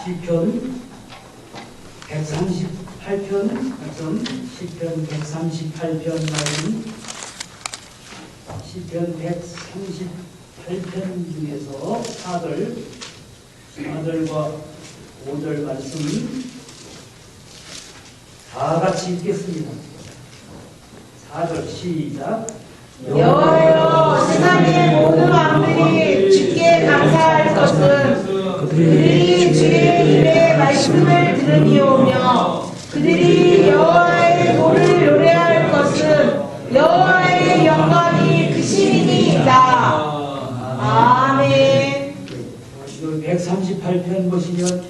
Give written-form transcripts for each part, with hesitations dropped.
시편 138편 말씀, 시편 138편 말씀, 시편 138편 중에서 4절과 5절 말씀 다 같이 읽겠습니다. 4절 시작. 여호와여, 세상의 모든 왕들이 주께 감사할 것은 그들이 주의 일의 말씀을 들으니오며, 그들이 여호와의 도를 노래할 것은 여호와의 영광이 크심이니이다. 아멘. 138편 보시면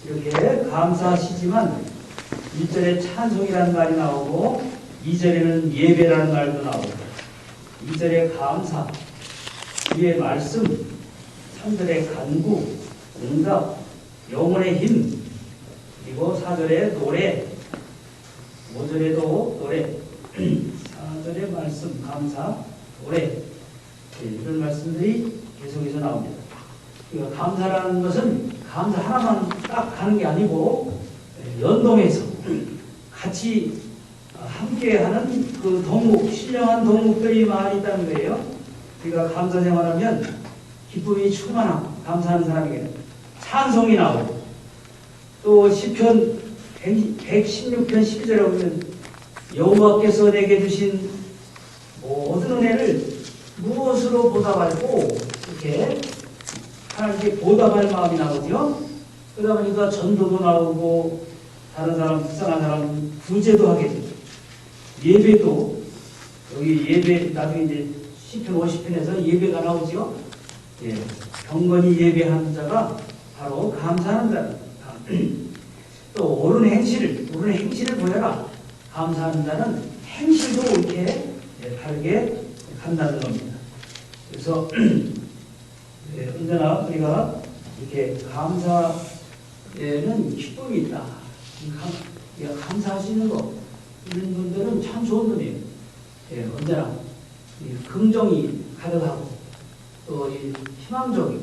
이렇게 감사하시지만 1절에 찬송이라는 말이 나오고 2절에는 예배라는 말도 나오고 2절에 감사, 2의 말씀, 3절에 간구, 응답, 영혼의 힘, 그리고 4절에 노래, 5절에도 노래, 4절에 말씀, 감사, 노래, 이런 말씀들이 계속해서 나옵니다. 감사라는 것은 감사 하나만 딱 하는 게 아니고 연동해서 같이 함께하는 그 덕목, 신령한 덕목들이 많이 있다는 거예요. 우리가 감사 생활하면 기쁨이 충만하고 감사하는 사람에게는 찬송이 나오고, 또 시편 116편 12절에 보면 여호와께서 내게 주신 모든 은혜를 무엇으로 보답할고, 이렇게 하나님께 보답할 마음이 나오죠. 그러다 보니까 전도도 나오고 다른 사람, 불쌍한 사람 구제도 하게 되죠. 예배도, 여기 예배, 나중에 이제 시편 50편에서 예배가 나오죠. 예, 경건히 예배하는 자가 바로 감사하는 자다. 또 옳은 행실을 보여라. 감사하는 자는 행실도 이렇게 바르게 간다는 겁니다. 그래서 언제나 우리가 이렇게 감사에는 기쁨이 있다. 감사하시는 거, 이런 분들은 참 좋은 분이에요. 언제나 긍정이 가득하고, 또 희망적이고,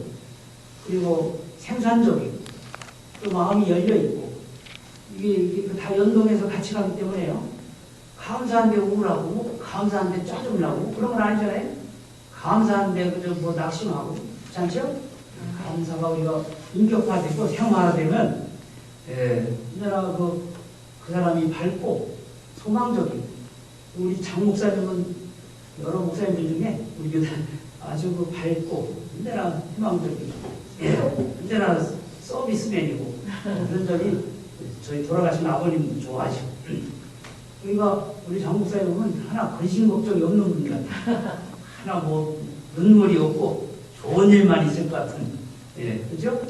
그리고 생산적이고, 또 마음이 열려있고, 이게 다 연동해서 같이 가기 때문에요. 감사한데 우울하고, 감사한데 짜증나고, 그런 건 아니잖아요. 감사한데 그저 뭐 낙심하고, 그렇지 않죠? 감사가 우리가 인격화되고 생활화되면, 언제나 그 사람이 밝고, 소망적이고, 우리 장 목사님은 여러 목사님들 중에 우리 교회 아주 그 밝고, 언제나 희망적이고, 언제나 서비스맨이고, 그런 점이 저희 돌아가신 아버님 좋아하시고, 그러니까 우리 장 목사님은 하나 근심 걱정이 없는 분 같아요. 하나 뭐 눈물이 없고 좋은 일만 있을 것 같은, 그죠?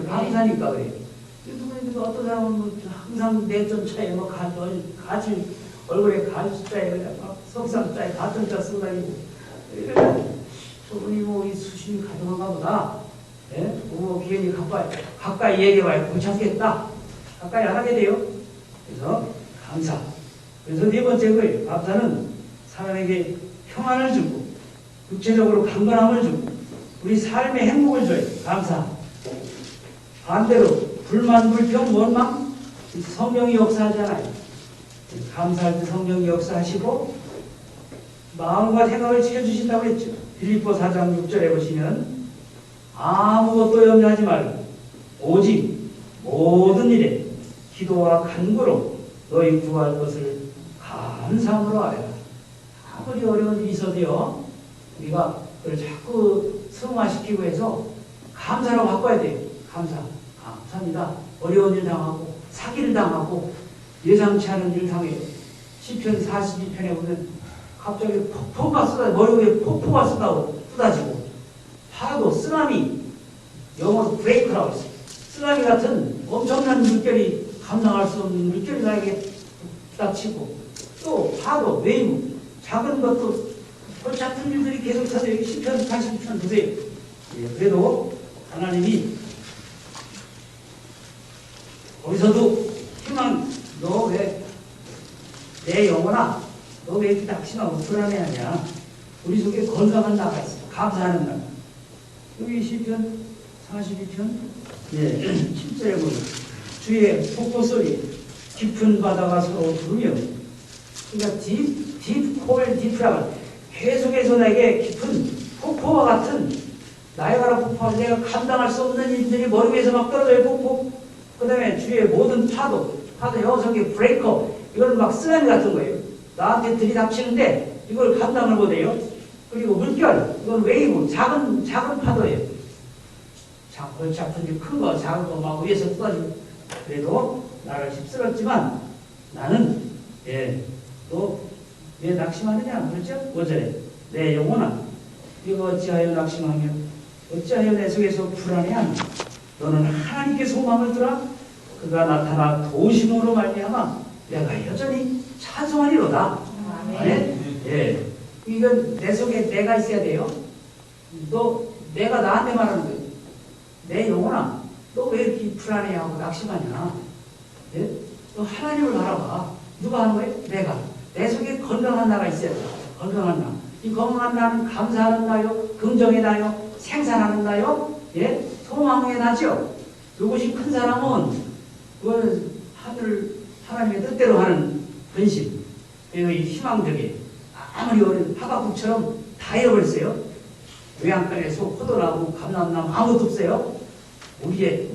감사니까 그래요. 어떤 사람은 항상 내전차에 뭐 가지 얼굴에 가지자에 그냥 막 석상자에 가ton자 쓰고 다니고, 저분이 뭐 이 수심이 가능한가 보다. 뭐 괜히 가까이 얘기해봐야 못 참겠다. 가까이 안 하게 돼요. 그래서 감사. 그래서 네 번째 거예요. 감사는 사람에게 평안을 주고, 육체적으로 강건함을 주고, 우리 삶의 행복을 줘요. 감사. 반대로 불만, 불평, 원망, 성령이 역사하잖아요. 감사할 때 성령이 역사하시고 마음과 생각을 지켜주신다고 했죠. 빌립보 4장 6절에 보시면 아무것도 염려하지 말고 오직 모든 일에 기도와 간구로 너희 구할 것을 감사함으로 하라. 아무리 어려운 일이 있어도요, 우리가 그걸 자꾸 승화시키고 해서 감사로 바꿔야 돼요. 감사합니다. 어려운 일 당하고 사기를 당하고 예상치 않은 일 당해요. 시편 42편에 보면 갑자기 폭포가 쏟아지고, 머리 위에 폭포가 쏟아지고, 파도, 쓰나미, 영어로 브레이크라고 했어요. 쓰나미 같은 엄청난 물결이 감당할 수 없는 물결이 나에게 부닥치고, 또 파도, 웨이브, 작은 것도 골치 아픈 일들이 계속 있어서 여기 시편 42편 보세요. 그래도 하나님이 거기서도 희망, 너 왜 내 영혼아, 너 왜 이렇게 낙심하고 불안해하냐? 우리 속에 건강한 나가 있어. 감사하는 나. 여기 시편 42편 예, 7절에 보면 주의 폭포 소리 깊은 바다가 서로 부르며, 그러니까 딥라고 계속해서 내게 깊은 폭포와 같은 나이아가라 폭포가 내가 감당할 수 없는 일들이 머리 위에서 막 떨어져요. 폭포. 그 다음에 주위의 모든 파도 여성의 브레이커, 이걸 막 쓰나미 같은 거예요. 나한테 들이닥치는데 이걸 감당을 못해요. 그리고 물결, 이건 웨이브, 작은 파도예요. 골치 아픈데 큰 거, 작은 거 막 위에서 쏟아지고. 그래도 나를 휩쓸었지만 나는, 너 왜 낙심하느냐? 그렇죠? 5절에 내 영혼아, 이거 어찌하여 낙심하며 어찌하여 내 속에서 불안해하며 너는 하나님께 소망을 두라. 그가 나타나 도우심으로 말미암아 내가 여전히 찬송하리로다. 아멘. 예. 이건 내 속에 내가 있어야 돼요. 또 내가 나한테 말하는 거예요. 내 영혼아, 너 왜 이렇게 불안해하고 낙심하냐? 예? 너 하나님을 바라봐. 누가 하는 거예요? 내가. 내 속에 건강한 나가 있어야 돼. 건강한 나. 이 건강한 나는 감사하는 나요, 긍정의 나요, 생산하는 나요, 예? 소망의 나죠. 이것이 큰 사람은 그건 하나님의 뜻대로 하는 근심, 그리고 이 희망적인, 아무리 어린 하박국처럼 다 잃어버렸어요. 외양간에서 포도 나고 감람나무 아무것도 없어요. 우리의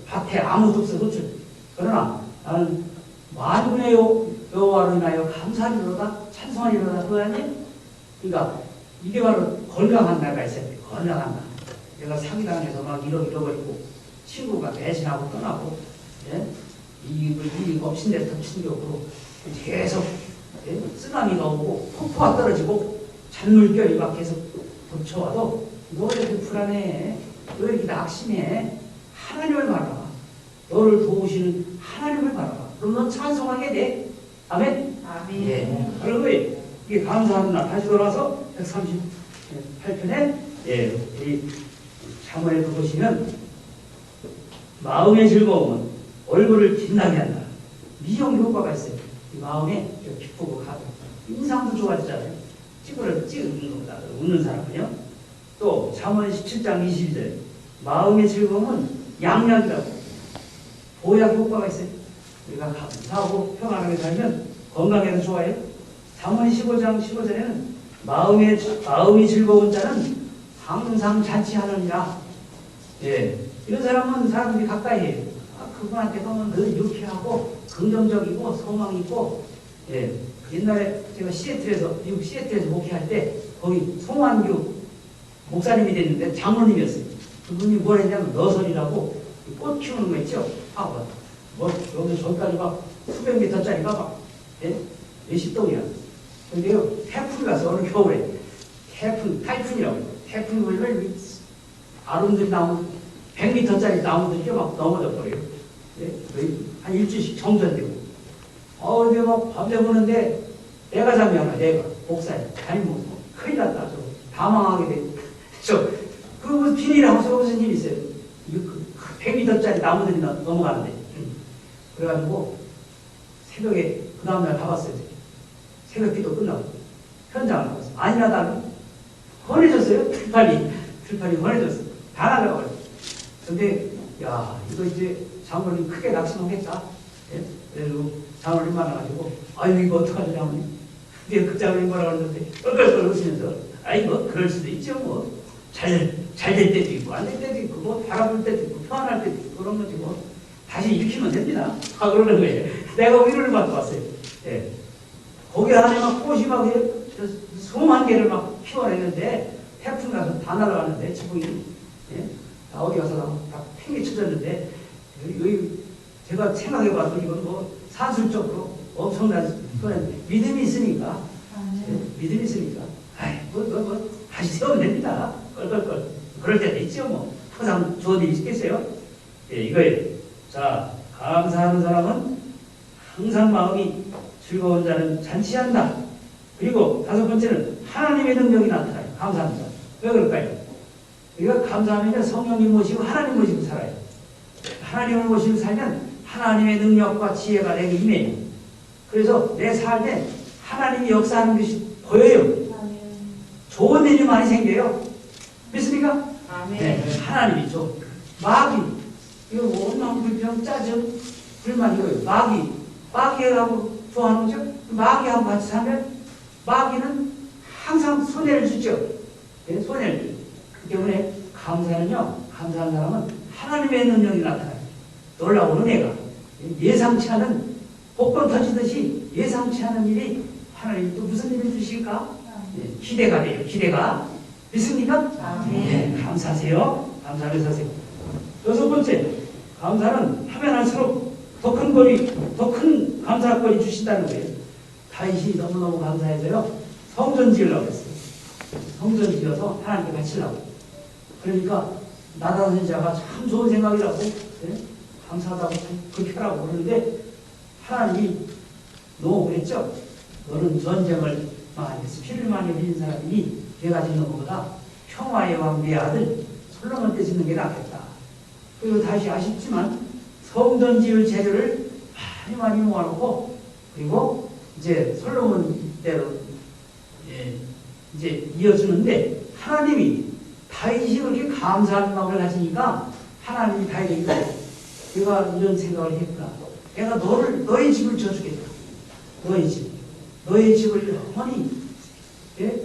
밭에 아무것도 없어. 그렇죠. 그러나 나는 만군의 여호와를 인하여 감사하리로다, 찬송하리로다. 그거 아니에요? 그러니까 이게 바로 건강한 나가 있어야 돼. 건강한 나. 내가 사기당해서 막 잃어버리고 친구가 배신하고 떠나고, 예? 이 엎친 데 덮친 격으로 계속, 예? 쓰나미가 오고 폭포가 떨어지고 잔물결이 막 계속 덮쳐와도 너 왜 이렇게 불안해? 너 왜 이렇게 낙심해? 하나님을 바라봐. 너를 도우시는 하나님을 바라봐. 그럼 넌 찬송하게 돼. 아멘? 아멘. 예. 그리고 이게 감사하는 날 다시 돌아와서 138편에 이 자문에 보시면 마음의 즐거움은 얼굴을 빛나게 한다. 미용 효과가 있어요. 이 마음에 기쁘고 가고 인상도 좋아지잖아요. 찍는 것보다 웃는 사람은요. 또 잠언 17장 22절 마음의 즐거움은 양약이라고 보약 효과가 있어요. 우리가 감사하고 평안하게 살면 건강에도 좋아요. 잠언 15장 15절에는 마음이 즐거운 자는 항상 잔치하느니라. 예, 이런 사람은 사람들이 가까이 해요. 그분한테 가면 늘 유쾌하고 긍정적이고 소망이 있고. 예, 옛날에 제가 미국 시애틀에서 목회할 때 거기 송환규 목사님이 됐는데 장로님이었어요. 그분이 뭘 했냐면 너설이라고 꽃 키우는 거 있죠? 여기 저기까지 막 수백 미터짜리가 막, 예? 몇십 동이야. 근데요, 태풍이 가서 어느 겨울에 타이푼이라고 해요. 태풍이 불면 아름드리 나무 100m짜리 나무들이 막 넘어져 버려요. 예? 한 일주일씩 정전되고. 근데 막 밤새 보는데 내가 잠이 안 와. 내가 목사님 아니 큰일 났다. 다 망하게 돼. 그 비닐하고서 무슨 일이 있어요? 100m짜리 나무들이 넘어가는데. 그래가지고 새벽에 그 다음날 가봤어요. 새벽 기도 끝나고 현장을 가봤어요. 아니라다는 헌해졌어요. 들판이 헌해졌어요. 다 날아가버렸어요. 근데 야 이거 이제 장로님 크게 낙심하겠다. 예? 그래서 장로님 만나가지고 아유 이거 어떡하지 장로님. 근데 그 장로님 뭐라 그러는데 껄껄껄 웃으면서 아이고 그럴 수도 있죠. 잘 될 때도 있고 안 될 때도 있고 바라볼 때도 있고 평안할 때도 있고 그런 거지 다시 일으키면 됩니다. 그러는 거예요. 내가 위로를 받고 왔어요. 예. 거기 안에 막 꽃이 막 수만 개를 막 피워내는데 태풍 가서 다 날아가는데 지붕이 다 어디 가서 다 팽개 쳐졌는데 여기 제가 생각해봐도 이건 산술적으로 엄청난 그런 믿음이 있으니까 믿음이 있으니까 다시 세우면 됩니다. 껄껄껄 그럴 때도 있죠. 항상 좋은 일이 있겠어요. 예, 이거예요. 자, 감사하는 사람은 항상 마음이 즐거운 자는 잔치한다. 그리고 다섯 번째는 하나님의 능력이 나타나요. 감사합니다. 왜 그럴까요? 우리가 감사하면 성령님 모시고 하나님 모시고 살아요. 하나님을 모시고 살면 하나님의 능력과 지혜가 내게 임해요. 그래서 내 삶에 하나님이 역사하는 것이 보여요. 좋은 일이 많이 생겨요. 믿습니까? 아멘. 네, 하나님이죠. 마귀 이거 원망, 불평, 짜증, 불만 이거예요. 마귀라고 좋아하는 거죠? 마귀하고 같이 살면 마귀는 항상 손해를 주죠. 네, 손해를 줘요. 그 때문에 감사는요, 감사한 사람은 하나님의 능력이 나타나요. 놀라운 은혜가. 예상치 않은 복권 터지듯이 예상치 않은 일이 하나님이 또 무슨 일을 주실까? 네, 기대가 돼요. 기대가. 믿습니까? 네, 감사하세요. 감사하면서 하세요. 여섯 번째, 감사는 하면 할수록 더 큰 감사거리 주신다는 거예요. 다윗이 너무너무 감사해서요, 성전 지으려고 했어요. 성전 지어서 하나님께 바치려고. 그러니까 나단 선지자가 참 좋은 생각이라고, 네? 감사하다고 그렇게 하라고 그러는데 하나님이 너무 그랬죠. 너는 전쟁을 많이 해서 피를 많이 흘린 사람이니 내가 짓는 것보다 평화의 왕 내 아들 솔로몬 때 짓는 게 낫겠다. 그리고 다시 아쉽지만 성전 지을 재료를 많이 모아놓고, 그리고 이제 솔로몬 때로 이제 이어주는데, 하나님이 다윗이 그렇게 감사한 마음을 가지니까 하나님이 다윗에게 내가 이런 생각을 했구나. 내가 너의 집을 지어주겠다. 너의 집을 영원히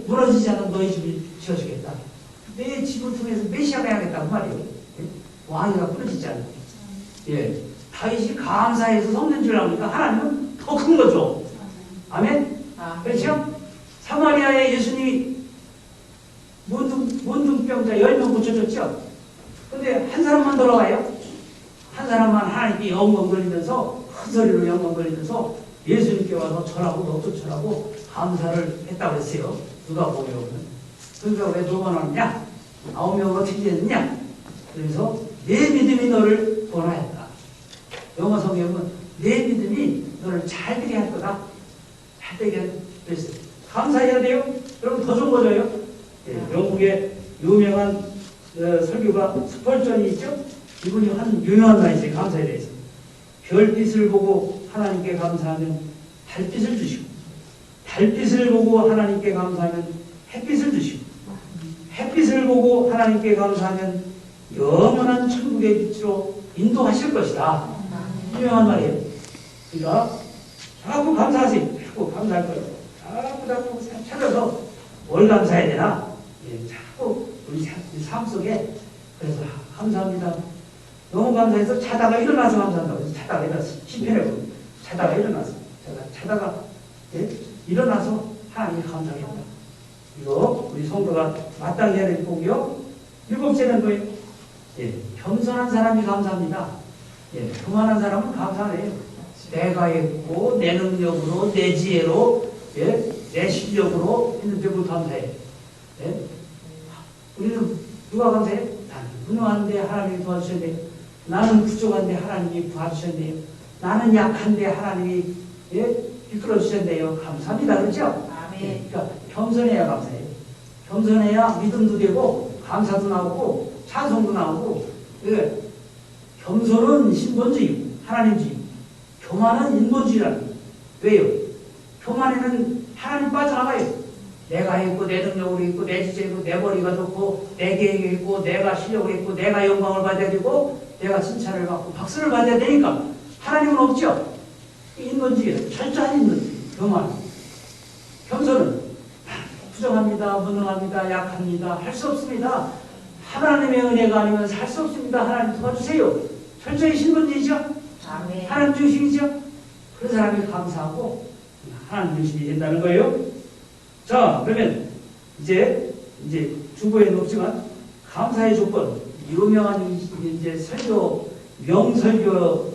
무너지지 않은 너의 집을 지어주겠다. 내 집을 통해서 메시아가 해야겠다고 말이에요. 왕위가 끊어지지 않는. 예. 다윗이 감사해서 성전 지으려고 하니까 하나님은 더 큰 거죠. 아멘? 그렇죠? 사마리아에 예수님이 문둥병자 10명 고쳐줬죠? 근데 한 사람만 돌아와요. 한 사람만 하나님께 영광 돌리면서, 큰 소리로 영광 돌리면서 예수님께 와서 절하고 너도 절하고 감사를 했다고 했어요. 누가 보면. 그러니까 왜 두 번 왔냐? 9명은 어떻게 됐느냐? 그래서 내 믿음이 너를 구원하였다. 영어 성경은 내 믿음이 너를 잘 되게 할 거다. 잘 되게 그랬어요. 감사해야 돼요. 그럼 더 좋은 거죠요. 예, 영국의 유명한 설교가 스펄전이 있죠. 이분이 한 유명한 말이죠. 감사에 대해서. 별빛을 보고 하나님께 감사하면 달빛을 주시고, 달빛을 보고 하나님께 감사하면 햇빛을 주시고, 햇빛을 보고 하나님께 감사하면 영원한 천국의 빛으로 인도하실 것이다. 유명한 말이에요. 그러니까 자꾸 감사하세요. 자꾸 감사할 거예요. 자꾸 찾아서 뭘 감사해야 되나? 예, 자꾸 우리 삶 속에. 그래서 감사합니다. 너무 감사해서 자다가 일어나서 감사한다고 해서 자다가 일어나서 시편에 보면 자다가 일어나서 자다가 일어나서 하나님 감사합니다. 이거 우리 성도가 마땅히 해야 될 거고요. 7째는 뭐예요? 예, 겸손한 사람이 감사합니다. 예, 교만한 사람은 감사 안 해요. 내가 했고 내 능력으로 내 지혜로 내 실력으로 했는데 뭘 감사해? 예? 우리는 누가 감사해? 나는 무능한데 하나님이 도와주셨네. 나는 부족한데 하나님이 도와주셨네요. 나는 약한데 하나님이 이끌어 주셨네요. 감사합니다. 그렇죠? 아멘. 그러니까 겸손해야 감사해요. 겸손해야 믿음도 되고 감사도 나오고 찬송도 나오고. 겸손은 신본주의, 하나님주의. 교만은 인본주의라는 거예요. 왜요? 교만에는 하나님 빠져나가요. 내가 했고 내 능력으로 했고 내 지혜로 내 머리가 좋고 내 계획이 있고 내가 실력을 했고 내가 영광을 받아야 되고 내가 칭찬을 받고 박수를 받아야 되니까 하나님은 없죠. 인본주의, 철저한 인본주의, 교만. 겸손은 부정합니다, 무능합니다, 약합니다, 할 수 없습니다. 하나님의 은혜가 아니면 살 수 없습니다. 하나님 도와주세요. 철저히 신본주의죠. 아멘. 하나님 중심이죠. 그런 사람이 감사하고 하나님 중심이 된다는 거예요. 자, 그러면 이제 주보에는 없지만 감사의 조건, 유명한 이제 설교, 명설교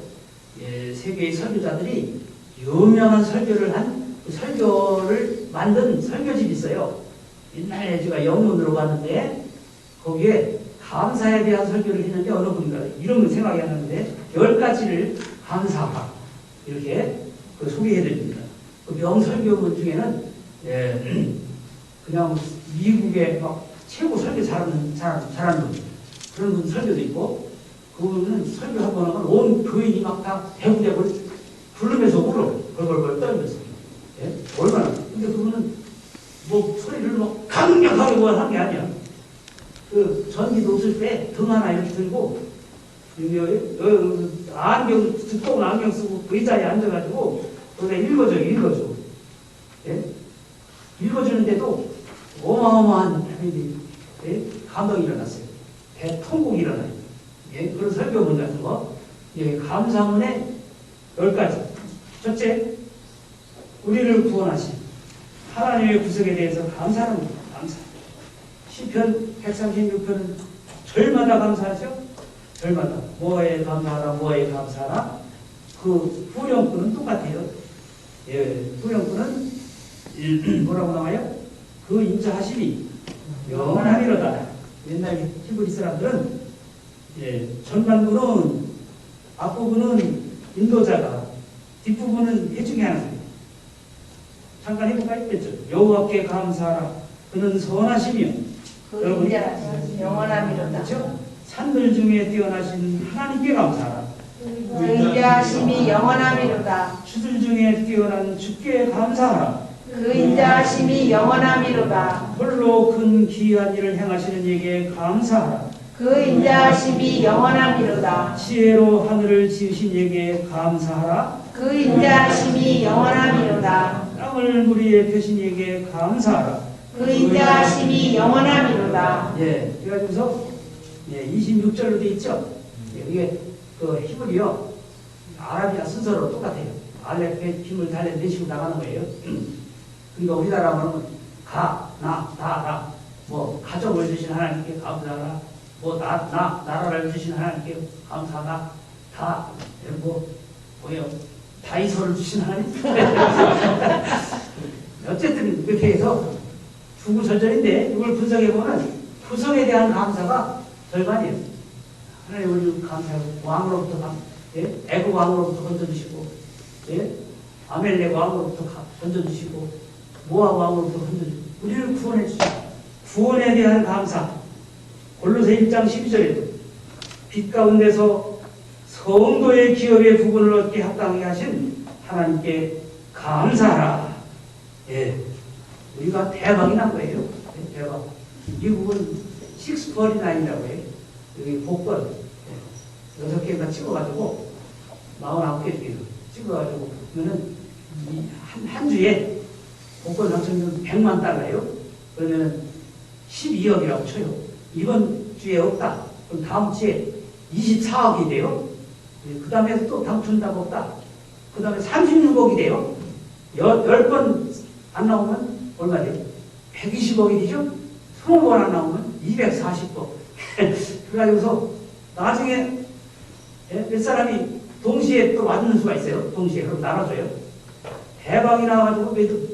세계의 설교자들이 유명한 설교를 한 그 설교를 만든 설교집이 있어요. 옛날에 제가 영문으로 봤는데 거기에 감사에 대한 설교를 했는데 어느 분인가 이름은 생각이 안 나는데 10가지를 감사하라 이렇게 소개해드립니다. 그 명설교문 중에는 그냥 미국의 막 최고 설교 잘하는 분 그런 분 설교도 있고 그분은 설교 한 번 하면 온 교인이 막 다 대구대구 부르면서 울어 벌벌벌 떨면서 얼마나 근데 그분은 뭐 소리를 뭐 강력하게 뭐 하는 게 아니야. 그 전기도 없을 때 등 하나 이렇게 들고 여기 안경, 두꺼운 안경 쓰고 그 의자에 앉아가지고 거기다 읽어줘. 예? 읽어주는데도 어마어마한 예? 감동이 일어났어요. 대통곡이 일어나요. 예? 그런 설교문 같은 거. 예, 감사문의 10가지. 첫째, 우리를 구원하신 하나님의 구속에 대해서 감사하는 겁니다. 감사. 시편 136편은 절마다 감사하죠? 절마다. 뭐에 감사하라, 뭐에 감사하라. 그 후렴구는 똑같아요. 예, 후렴구는 뭐라고 나와요? 그 인자하심이 영원하리로다. 옛날 히브리 사람들은 예, 전반부는 앞부분은 인도자가 뒷부분은 해중이 하나님. 잠깐 해볼까요? 했죠. 여호와께 감사하라. 그는 선하시며 그 인자하심이 영원하리로다. 그렇죠? 산들 중에 뛰어나신 하나님께 감사하라. 그 인자하심이 영원하리로다. 주들 중에 뛰어난 주께 감사하라. 그 인자하심이 영원하리로다. 홀로 큰 기이한 일을 행하시는 이에게 감사하라. 그 인자하심이 영원하리로다. 지혜로 하늘을 지으신 이에게 감사하라. 그 인자하심이 영원하리로다. 땅을 물 위에 펴신 이에게 감사하라. 그 인자하심이 영원하리로다. 예, 그래가지고서 예, 26절로 돼 있죠. 예, 이게 그 히브리어 아라비아 순서로 똑같아요. 알렙의 힘을 달래 내시고 나가는 거예요. 그러니까 우리나라로는 가, 나, 다, 뭐 가족을 주신 하나님께 감사하라. 뭐 나라를 주신 하나님께 감사하다. 다 뭐예요? 다이소를 주신 하나님. 어쨌든 그렇게 해서 주구절절인데 이걸 분석해 보면 구성에 대한 감사가 절반이에요. 하나님 우리 감사하고 왕으로부터 예? 애국 왕으로부터 건져주시고 예? 아멜렉 왕으로부터 건져주시고 모압 왕으로부터 건져주시고 우리를 구원해 주시고 구원에 대한 감사. 골로새 1장 12절에도 빛 가운데서 성도의 기업의 부분을 얻게 합당하게 하신 하나님께 감사하라. 예, 우리가 대박이 난 거예요. 네, 대박. 이 부분 649이라고 해요. 여기 복권 6개가 찍어가지고 49개 찍어가지고 그러면은 한 주에 복권 당첨료는 100만 달러예요. 그러면은 12억이라고 쳐요. 이번 주에 없다. 그럼 다음 주에 24억이 돼요. 그 다음에 또 당첨자가 없다. 그 다음에 36억이 돼요. 10번 안 나오면 얼마 돼요? 120억이 되죠? 20번 안 나오면 240억. 그래가지고서 나중에 몇 사람이 동시에 또 맞는 수가 있어요. 동시에. 그럼 나눠줘요. 대박이 나와가지고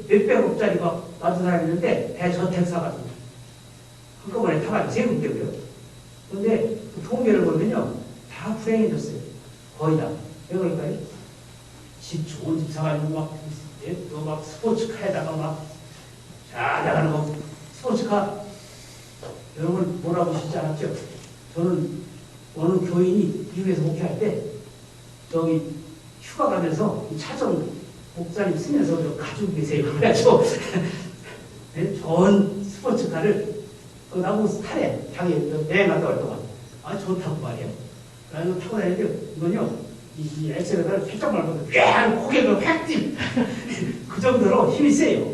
몇백억짜리가 맞은 사람이 있는데 대저택 사가지고 한꺼번에 타가지고 세금 떼고요. 그런데 그 통계를 보면요. 다 불행해졌어요. 거의 다. 왜 그럴까요? 집 좋은 집 사가지고 막 스포츠카에다가 막 잘 나가는 거. 스포츠카 여러분 뭐라고 하시지 않았죠? 저는 어느 교인이 미국에서 목회할 때 저기 휴가 가면서 차정 목사님 쓰면서 저 가지고 계세요. 그래가지고 좋은 스포츠카를 나보고 타래. 자기 여행 갔다 올 동안. 아, 좋다고 말이에요. 그래서 타고 다니는데, 이건요, 이 엑셀에다가 살짝 말고, 쫙 고개가 확 찜! 그 정도로 힘이 세요.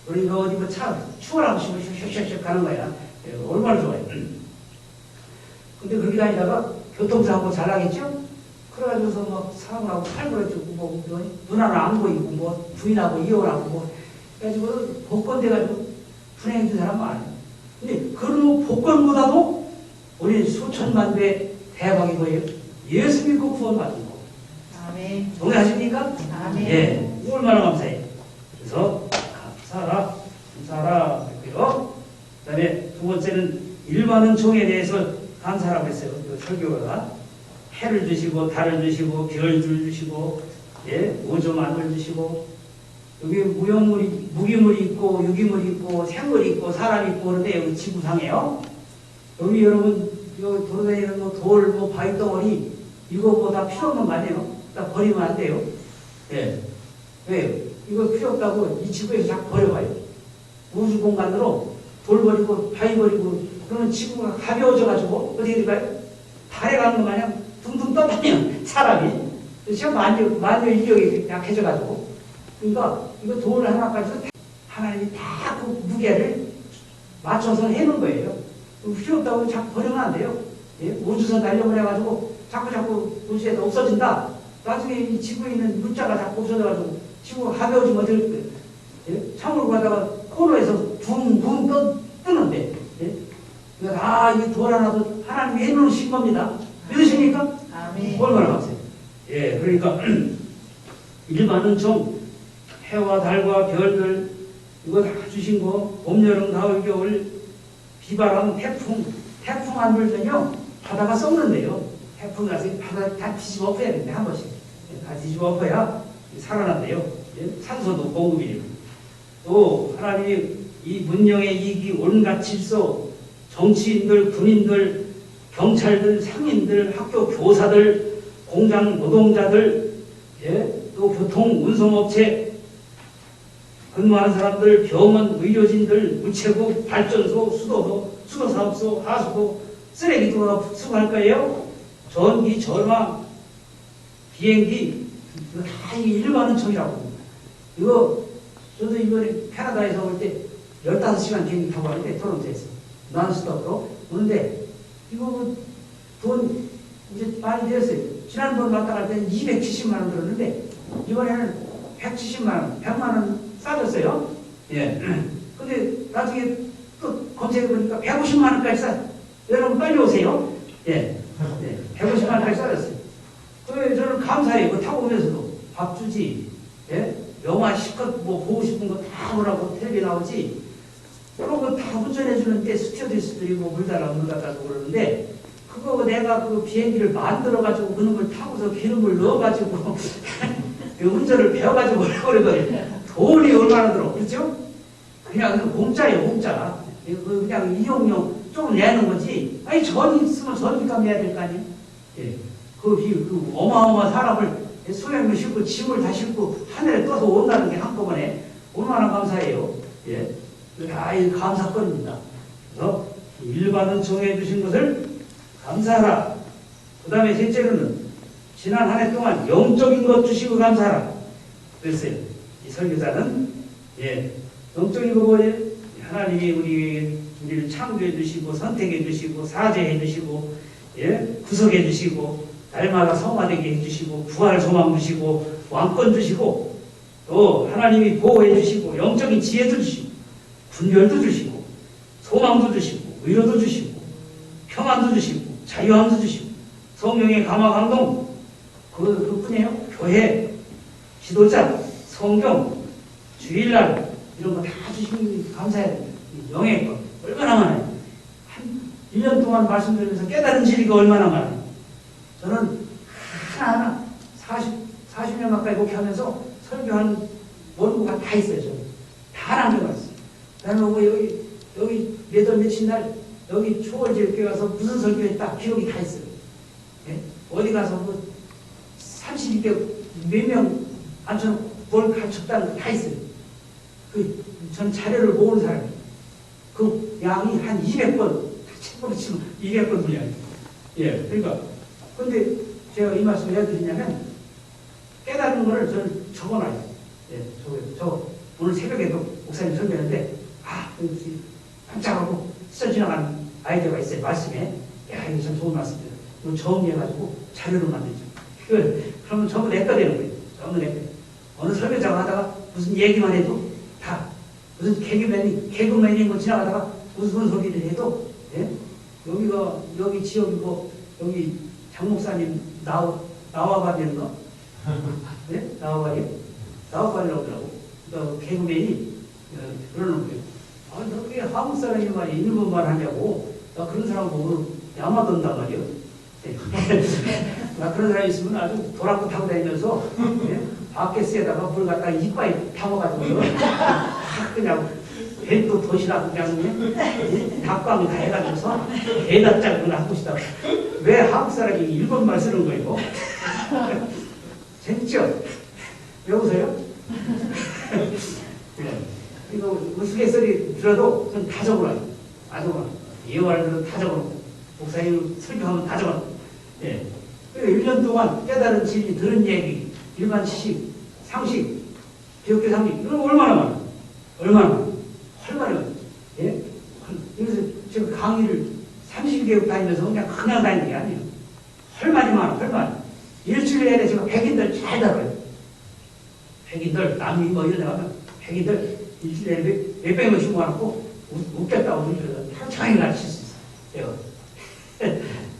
우리가 어디 뭐 차, 추월하고 싶으면 슉슉슉슉 가는 거야. 얼마나 좋아요. 근데 그렇게 다니다가 교통사고 잘 나겠죠? 그래가지고서 막 사고 나고 팔 부러지고, 뭐, 누나는 안 보이고, 뭐, 부인하고 이혼하고, 뭐, 그래가지고 복권 돼가지고 불행해진 사람 많아요. 근데 그런 복권보다도 우리 수천만 배 대박인 거예요. 예수 믿고 구원받은 거. 아멘. 동의하십니까? 아멘. 예, 얼마나 감사해요. 그래서 감사하라 했고요. 그 다음에 두 번째는 일반은 종에 대해서 감사라고 했어요. 그 설교가 해를 주시고 달을 주시고 별을 주시고 예, 오조만을 주시고 여기 무기물이 있고 유기물이 있고 생물이 있고 사람이 있고 그런데 여기 지구상에요. 여기 여러분 여기 돌아다니는 뭐 돌, 뭐 바위덩어리 이거 뭐 다 필요 없는 거 아니에요? 다 버리면 안 돼요. 예. 왜요? 이거 필요 없다고 이 지구에서 자꾸 버려봐요. 우주 공간으로 돌 버리고 바위 버리고 그러면 지구가 가벼워져가지고 어디 가요? 달에 가는 거 마냥 둥둥 떠다녀. 사람이. 시험 만여 인력이 약해져가지고. 그러니까 이거 돌 하나까지도 하나님이 다 그 무게를 맞춰서 해놓은 거예요. 필요 없다고 자꾸 버리면 안 돼요. 예? 우주선 날려버려가지고 자꾸 우주에서 없어진다. 나중에 이 지구에 있는 물자가 자꾸 없어져가지고 지구가 가벼워지면 어떨 거예요? 예? 창으로 가다가 코너에서 붕붕 뜨는데. 예? 그러니까 이 돌 하나도 하나님이 해놓으신 겁니다. 믿으십니까? 아멘. 얼마나 감사해요. 예, 그러니까 일반은 좀 해와 달과 별들 이거 다 주신 거 봄, 여름, 가을, 겨울 비바람, 태풍 안 불면요 바다가 썩는데요. 태풍 가서 바다 다 뒤집어 엎어야 되는데 한 번씩 다 뒤집어 엎어야 살아난대요. 예? 산소도 공급이 되고 또 하나님이 이 문명의 이익이 온갖 질서 정치인들, 군인들, 경찰들, 상인들, 학교 교사들, 공장 노동자들, 예? 또 교통 운송업체 근무하는 사람들, 병원, 의료진들, 우체국, 발전소, 수도소, 수도사업소, 하수도, 쓰레기도 수거할 거예요. 전기, 전화, 비행기, 이거 다 일반은 청이라고 합니다. 이거 저도 이번에 캐나다에서 올 때 15시간 비행기 타고 왔는데 토론토에서 난스톱으로 오는데 이거 돈 이제 많이 들었어요. 지난번 왔다 갈 때는 270만 원 들었는데 이번에는 170만 원, 100만 원 싸졌어요. 예. 근데 나중에 또 검색해보니까 150만 원까지 싸. 여러분 빨리 오세요. 예. 예. 150만 원까지 싸졌어요. 그래 저는 감사해요. 그거 타고 오면서도 밥 주지. 예. 영화 실컷 뭐 보고 싶은 거 다 보라고 텔레비 나오지. 그러고 다 운전해주는데 스튜어디스들이 뭐 물 달라고 물 갖다주고 그러는데 그거 내가 그 비행기를 만들어가지고 그놈을 타고서 기름을 넣어가지고 운전을 배워가지고 그러거든요. 돈이 얼마나 들어, 그렇죠? 그냥 공짜예요, 공짜. 그냥 이용료 조금 내는 거지. 아니, 전 있으면 전기값 내야 될 거 아니에요? 예. 그 어마어마한 사람을 수행을 싣고 짐을 다 싣고 하늘에 떠서 온다는 게 한꺼번에 얼마나 감사해요. 예. 이 감사건입니다. 그래서 일반은 정해주신 것을 감사하라. 그 다음에 셋째로는 지난 한 해 동안 영적인 것 주시고 감사하라. 그랬어요. 이 설교자는, 예, 영적인 거 뭐예요? 하나님이 우리를 창조해 주시고, 선택해 주시고, 사죄해 주시고, 예, 구속해 주시고, 날마다 성화되게 해 주시고, 부활 소망 주시고, 왕권 주시고, 또 하나님이 보호해 주시고, 영적인 지혜도 주시고, 분별도 주시고, 소망도 주시고, 위로도 주시고, 평안도 주시고, 자유함도 주시고, 성령의 감화 감동, 그뿐이에요. 교회, 지도자, 성경, 주일날 이런 거 다 주시니 감사해야 됩니다. 영예권 얼마나 많아요. 한 1년 동안 말씀드리면서 깨달은 진리가 얼마나 많아요. 저는 하나하나 40년 가까이 목회하면서 설교한 원고가 다 있어요. 저는 다 남겨가 있어요. 그다음에 뭐 여기 몇 월 며칠 날 여기 초월제교회 가서 무슨 설교했다 기록이 다 있어요. 예? 어디 가서 뭐 32개 몇 명 앉혀놓고 뭘 가르쳤다는 거 다 있어요. 전 자료를 모으는 사람이에요. 그 양이 한 200번, 책으로 치면 200번 분량이에요. 예, 그러니까. 근데 제가 이 말씀을 왜 드리냐면, 깨달은 거를 저는 적어놔요. 예, 저 오늘 새벽에도 목사님 설교했는데, 깜짝하고 스쳐 지나가는 아이디어가 있어요. 말씀에. 야, 이거 참 좋은 말씀이에요. 이거 정리해가지고 자료로 만들죠. 그러면 전부 내꺼 되는 거예요. 전부 내꺼. 어느 설교자가 하다가 무슨 얘기만 해도 다 무슨 개그맨인 거 지나가다가 무슨 소리를 해도 예? 여기 지역이고 여기 장 목사님 나와봐 되는 거 네? 나와봐요? 나와봐라고 하더라고. 그러니까 개그맨이 그러는 거예요. 너 왜 한국 사람이 말이야 일본말 하냐고. 나 그런 사람 보고 야마던단 말이요. 네. 나 그런 사람이 있으면 아주 도락구 타고 다니면서 네? 바켓스에다가 물 갖다가 이빨에 담아가지고 그냥 벤또 도시락 그냥 닭광 다 해가지고서 배다 짝을 하고 싶다고. 왜 한국 사람이 일본말 쓰는 거예요? 재밌죠? 왜 웃어요? 네. 이거 우스갯소리 들어도 전 다 적어놔요. 다 적어놔요. 예화를 들어도 다 적어놓고 목사님 설교하면 다 적어놔요. 예. 1년 동안 깨달은 깨달은 진리, 들은 얘기, 일반 지식, 상식, 기억계 상식, 이런 거 얼마나 많아? 얼마나 많아? 헐 많이. 예? 그래서 제가 강의를 30개국 다니면서 그냥 다니는 게 아니에요. 헐 많이 많아, 헐 많이. 일주일 내내 제가 백인들 잘 다뤄요. 백인들, 남이 뭐 이런 데 가면 백인들 일주일 내내 몇백 명씩 모아놓고 웃겼다고 우리를 한창이 가르칠 수 있어요.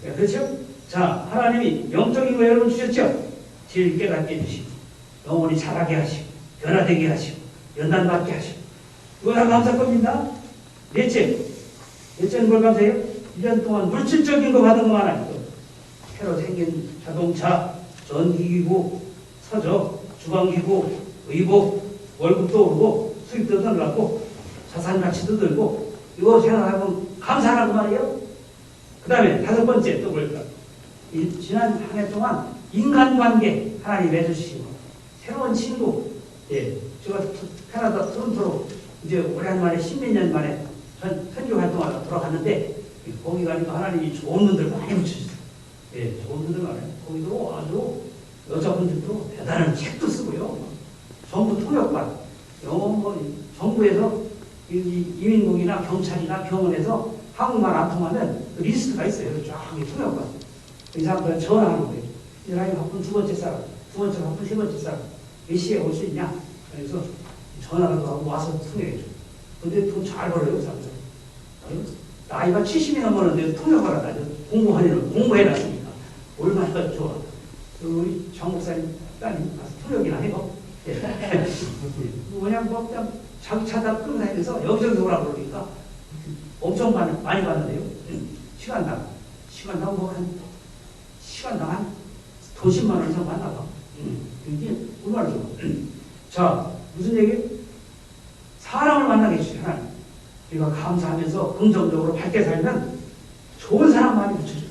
그렇죠? 자, 하나님이 영적인 거 여러분 주셨죠? 제일 깨닫게 해주시고, 영혼이 자라게 하시고, 변화되게 하시고, 연단받게 하시고, 이거 다 감사할 겁니다. 넷째는 뭘 감사해요? 1년 동안 물질적인 거 받은 것만 아니고, 새로 생긴 자동차, 전기기구, 서적, 주방기구, 의복, 월급도 오르고, 수입도 늘었고, 자산 가치도 늘고, 이거 생각하면 감사하라고 말이에요. 그 다음에 5번째 또 뭘까? 지난 한 해 동안 인간관계 하나님 맺으시고, 새로운 친구, 예, 제가 캐나다 토론토로 이제 오랜만에 10몇 년 만에 선교 활동하러 돌아갔는데, 거기 가니까 하나님이 좋은 분들 많이 붙여주세요. 예, 좋은 분들 많아요. 거기도 아주 여자분들도 대단한 책도 쓰고요. 정부 통역관, 정부에서 이민국이나 경찰이나 병원에서 한국말 안 통하면 그 리스트가 있어요. 쫙 통역관. 이 사람들 전화하는 거예요. 이 사람이 바쁜 두 번째 사람, 두 번째 바쁜 세 번째 사람, 몇 시에 올 수 있냐? 그래서 전화라도 하고 와서 통역해줘. 근데 돈 잘 벌어요, 그 사람들. 나이가 70이 넘었는데 통역을 하다니. 공부해놨으니까. 얼마나 좋아. 우리 정 목사님 딸이 가서 통역이나 해요. 뭐냐, 뭐, 그냥 자기 차다 끌고 다니면서 여기저기 오라고 그러니까 엄청 많이 받는데요. 시간당 한 도십만 원 이상 받나 봐. 이게 얼마나 좋아. 자, 무슨 얘기? 사람을 만나게 해주세요, 하나님. 우리가 감사하면서 긍정적으로 밝게 살면 좋은 사람 많이 붙여줘요.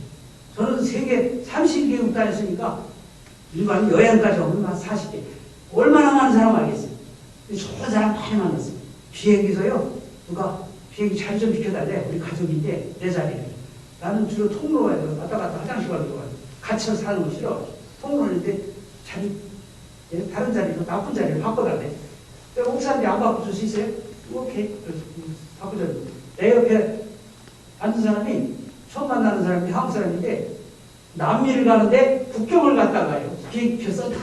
저는 세계 30개국 다녔으니까 일반 여행까지 오면 한 40개. 얼마나 많은 사람 알겠어요. 좋은 사람 많이 만났어요. 비행기서요, 누가 비행기 잘 좀 비켜달래. 우리 가족인데, 내 자리에. 나는 주로 통로로 가야 돼. 왔다 갔다 화장실 가서 갇혀 사는 거 싫어. 통로인데, 자리, 다른 자리로, 나쁜 자리를 바꿔달래. 내가 옥사님이 안 바꿔줄 수 있어요? 오케이. 바꿔줘. 내 옆에 앉은 사람이, 처음 만나는 사람이 한국 사람인데, 남미를 가는데 국경을 갔다가요. 비행기 표 썼다.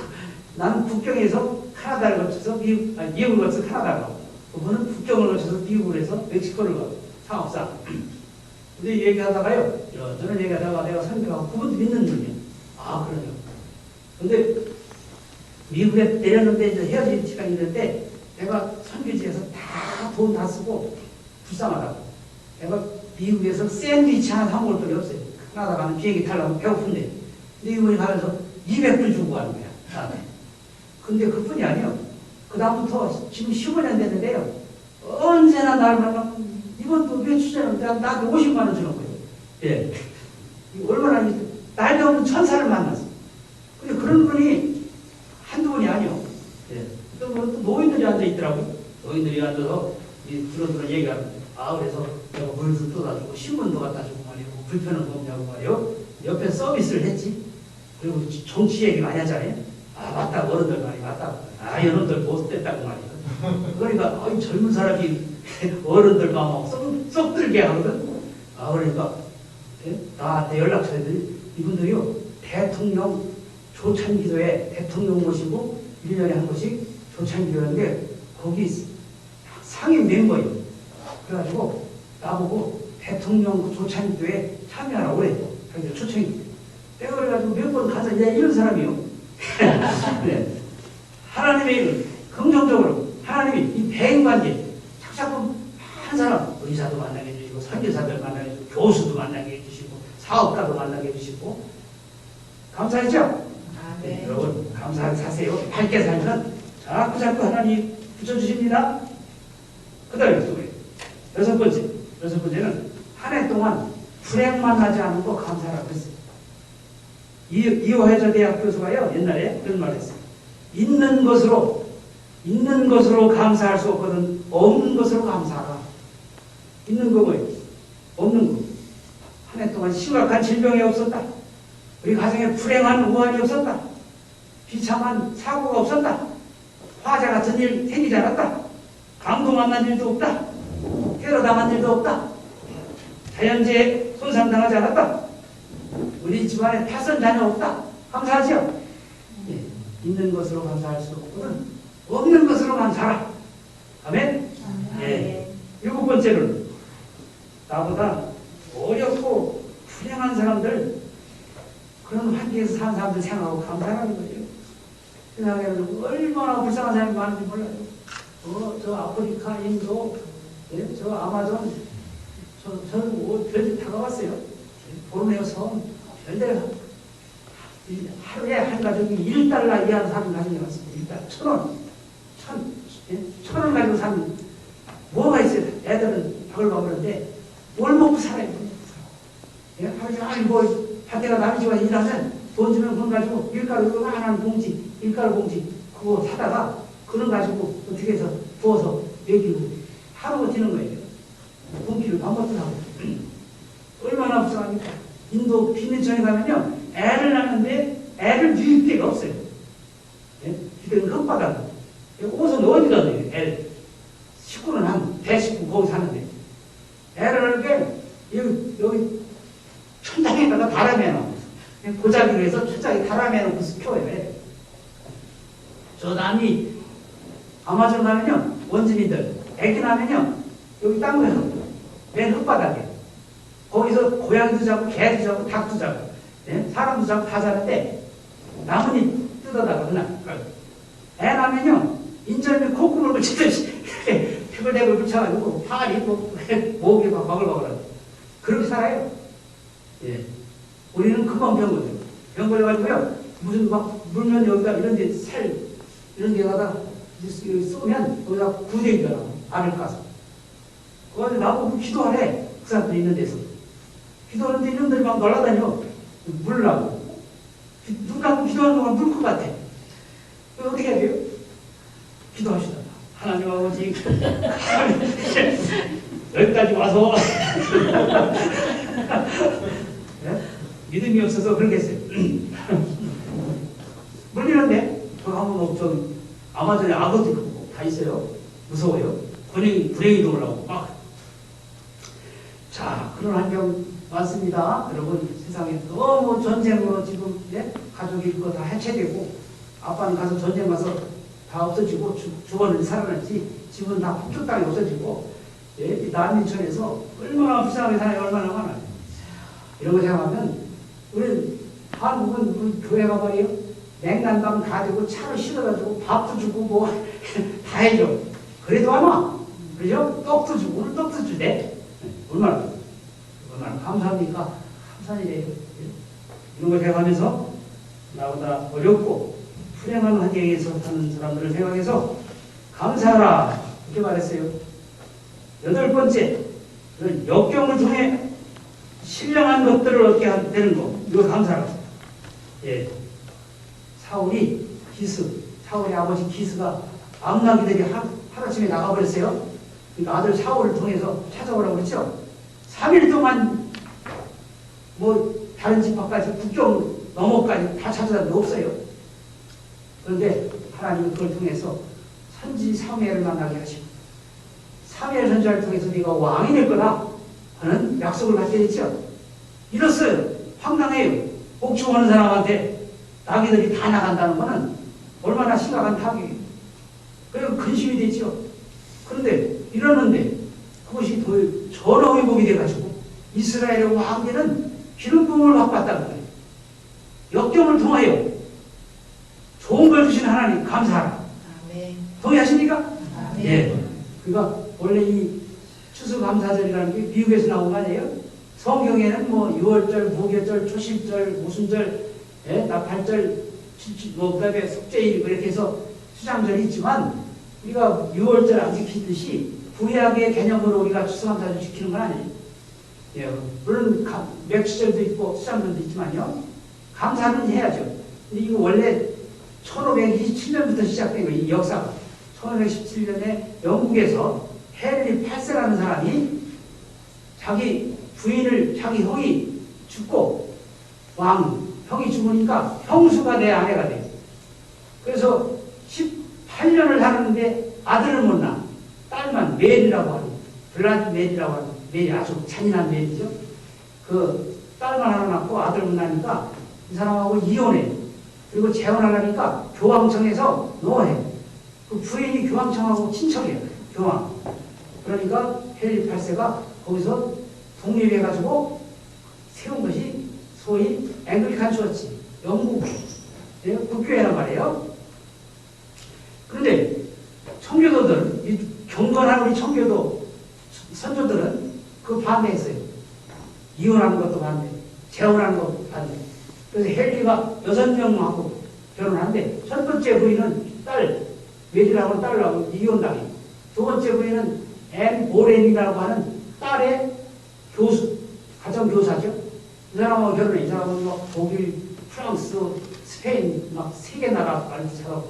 나는 국경에서 카나다를 거쳐서 미국을 거쳐서 카나다를 가고, 그분은 국경을 거쳐서 미국을 해서 멕시코를 가고, 상업상. 근데 얘기하다가요, 저는 얘기하다가 내가 선교하고 그분도 믿는 분이에요. 아, 그러네요. 근데 미국에 내렸는데 이제 헤어질 시간이 있는데, 내가 선교지에서 돈 다 쓰고 불쌍하다고. 내가 미국에서 샌드위치 하나 사 먹을 돈이 없어요. 카나다 가는 비행기 타려면 배고픈데. 근데 이분이 가면서 200불 주고 가는 거야, 나한테. 근데 그뿐이 아니에요. 그다음부터 지금 15년 됐는데요. 언제나 나를 만나면 이번도 왜 주제는 나한테 50만 원 주는 거예요. 예. 얼마나 날도 없는 천사를 만났어. 근데 그런 분이 한두 분이 아니요. 예. 또 노인들이 앉아 있더라고요. 노인들이 앉아서 그런 얘기하는 거예요. 아, 그래서 내가 물도 떠다주고 신문도 갖다 주고 말이에요. 불편한 거 없냐고 말이에요. 옆에 서비스를 했지. 그리고 정치 얘기 많이 하잖아요. 아, 맞다. 어른들 말이 맞다. 아, 이놈들 못됐다고 말이에요. 그러니까 젊은 사람이 어른들 마음 쏙 들게 하거든. 아, 그러니까 나한테 연락처들이 이분들이요, 대통령 조찬기도에 대통령 모시고 1년에 한 번씩 조찬기도하는데 거기 상임 멤버예요. 그래가지고 나보고 대통령 조찬기도에 참여하라고 그래. 그래서 초청이. 내가 그래가지고 몇 번 가서 이런 사람이요. 네. 하나님의 일을 긍정적으로 하나님이 이 대인관계 자꾸 한 사람 의사도 만나게 해주시고 선교사들 만나게 해주시고 교수도 만나게 해주시고 사업가도 만나게 해주시고 감사하죠? 아, 네. 여러분 감사하게 사세요. 밝게 살면 자꾸 하나님 붙여주십니다. 그 다음에 또 여섯 번째는 한 해 동안 불행만 하지 않은 거 감사하라고 했어요. 이호해저 대학 교수가요 옛날에 그런 말을 했어요. 있는 것으로 감사할 수 없거든. 없는 것으로 감사하라. 있는 거 뭐예요? 없는 거. 한 해 동안 심각한 질병이 없었다. 우리 가정에 불행한 우환이 없었다. 비참한 사고가 없었다. 화재 같은 일 생기지 않았다. 강도 만난 일도 없다. 테러 당한 일도 없다. 자연재해 손상당하지 않았다. 우리 집안에 파손 자녀 없다. 감사하죠? 예, 있는 것으로 감사할 수 없거든 없는 것으로 감사하라. 아멘? 예. 7번째는 나보다 어렵고 불행한 사람들, 그런 환경에서 사는 사람들 생각하고 감사하는 거예요. 생각해보면 얼마나 불쌍한 사람이 많은지 몰라요. 저 아프리카, 인도, 예? 저 아마존, 저는 뭐 별들 다 가봤어요. 보르네오 섬, 별들 하루에 한 가족이 1달러 이하로 사는 가족이 왔습니다. 1,000원. 1,000원 가지고 사는 뭐가 있어요? 애들은 바글바글한데 뭘 먹고 살아요? 예? 하루 종일 뭐 밖에가 남의 집안에 일하면 돈 주면 그건 가지고 밀가루 하나는 봉지, 밀가루 봉지 그거 사다가 그런 가지고 어떻게 해서 부어서 먹이고 하루 버티는 거예요. 분기를 밥 먹고 사고. 얼마나 불쌍합니까? 인도 빈민촌에 가면요 애를 낳는데 애를 누일 데가 없어요. 예? 그때는 흙바닥. 옷은 어디 가요? 애 식구는 한 100식구 거기 사는데 애를 낳게 여기 천장에다가 달아매놓고 고자기로 해서 천장에 달아매놓고 키워요. 저 남이 아마존 가면요 원주민들 애기 나면요 여기 땅에 맨 흙바닥에 거기서 고양이도 잡고 개도 잡고 닭도 잡고 예? 사람도 잡고 다 자는데 나뭇잎 뜯어다가 그냥 애 나면요 인절미 콧구멍을 치듯이 피글대글 붙여가지고 파리 목이 막 바글바글하고 그렇게 살아요. 예. 우리는 금방 병 걸려가지고요 무슨 막 물면 여기다 이런 데 살 이런 데다가 쏘면 여기다 구데기가 나와 알을 까서 그거 나보고 기도하래. 그 사람들이 있는 데서 기도하는데 이놈들이 막 날아다녀 물라고 눈 감고 기도하는 동안 물 것 같아. 그거 어떻게 해야 돼요? 기도하시다. 하나님 아버지 여기까지 와서 네? 믿음이 없어서 그러겠어요. 물리는데 저 한번 저기 아마존에 악어도 있고 다 있어요. 무서워요. 불행이 돌아오고 막. 자, 그런 환경 많습니다. 여러분 세상에 너무 전쟁으로 지금 예? 가족이 있고 다 해체되고 아빠는 가서 전쟁 가서 다 없어지고 죽었는지 살아났지 집은 다 폭격 땅이 없어지고 예? 이 난민촌에서 얼마나 불쌍하게 사는 얼마나 많아요. 이런 거 생각하면 우리 한국은 우리 교회가 말이에요 냉난방 다 되고 차로 실어가지고 밥도 주고 뭐 다 해줘. 그래도 하나 그죠? 떡도 주고 오늘 떡도 주대. 얼마나 감사합니까? 감사해요. 이런 걸 생각하면서 나보다 어렵고 불행한 환경에서 사는 사람들을 생각해서 감사하라 이렇게 말했어요. 8번째, 역경을 통해 신령한 것들을 얻게 되는 거 이거 감사하라. 예, 사울이 사울의 아버지 기스가 암나기들이 하루아침에 나가버렸어요. 그러니까 아들 사울을 통해서 찾아오라고 그랬죠. 3일 동안 뭐 다른 지파까지 국경 너머까지 다 찾아다니는데 없어요. 그런데 하나님은 그걸 통해서 선지 사무엘을 만나게 하시고 사무엘 선지자를 통해서 네가 왕이 될 거다 하는 약속을 받게 됐죠. 이랬어요. 황당해요. 복종하는 사람한테 나귀들이 다 나간다는 것은 얼마나 심각한 타격이에요. 그래서 근심이 되죠. 그런데 이러는데 그것이 더 전어회복이 돼가지고 이스라엘의 왕계는 기름 부음을 받았다는 거예요. 역경을 통하여 좋은 걸 주신 하나님 감사하라. 아멘. 동의하십니까? 아멘. 예. 그러니까 원래 이 추수감사절이라는 게 미국에서 나온 거 아니에요? 성경에는 뭐 6월절, 무교절, 초실절, 모순절, 예? 나팔절, 뭐 그다음에 속죄일 이렇게 해서 수장절이 있지만 우리가 6월절 안 지키듯이 구약의 개념으로 우리가 추수감사절 지키는 건 아니에요. 예. 물론 맥주절도 있고 수장절도 있지만요. 감사는 해야죠. 근데 이거 원래 1527년부터 시작된 거예요. 이 역사가. 1517년에 영국에서 헨리 8세라는 사람이 자기 부인을 자기 형이 죽고 형이 죽으니까 형수가 내 아내가 돼요. 그래서 18년을 사는데 아들을 못 낳아. 딸만 메리라고 하는, 블라디 메리라고 하는, 메리 아주 잔인한 메리죠. 그 딸만 하나 낳고 아들 못 낳으니까 이 사람하고 이혼해. 그리고 재혼하려니까 교황청에서 노해. 그 부인이 교황청하고 친척이에요. 교황. 그러니까 헨리 8세가 거기서 독립해가지고 세운 것이 소위 앵글리칸 처치, 영국 국교회란 말이에요. 그런데 청교도들, 이 경건한 우리 청교도 선조들은 그 반대했어요. 이혼하는 것도 반대, 재혼하는 것도 반대. 그래서 헨리가 6명하고 결혼하는데 첫 번째 부인은 딸, 메리라고 하는 딸하고 이혼당해. 두 번째 부인은 앤 보렌이라고 하는 딸의 교수, 가정교사죠. 이 사람하고 결혼해. 이 사람은 막 독일, 프랑스, 스페인 막 세계 나라 말처럼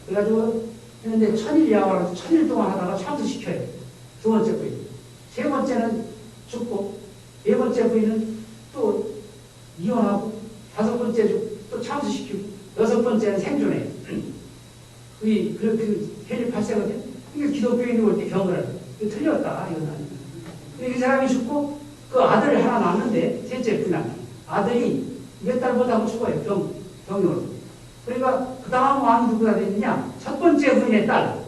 그래가지고 했는데 1000일 야화를 1000일 동안 하다가 참수시켜요. 두 번째 부인. 세 번째는 죽고 네 번째 부인은 또 이혼하고 다섯 번째 또 참수시키고 여섯 번째는 생존해. 그 헨리 8세거든. 이게 기독교인이 올 때 경건을 해. 이거 틀렸다. 이건 아니야. 근데 이 사람이 죽고 그 아들을 하나 낳았는데 셋째 부인 아들이 몇 달 못하고 죽어요. 병으로. 그러니까 그 다음 왕이 누구가 됐느냐? 첫 번째 부인의 딸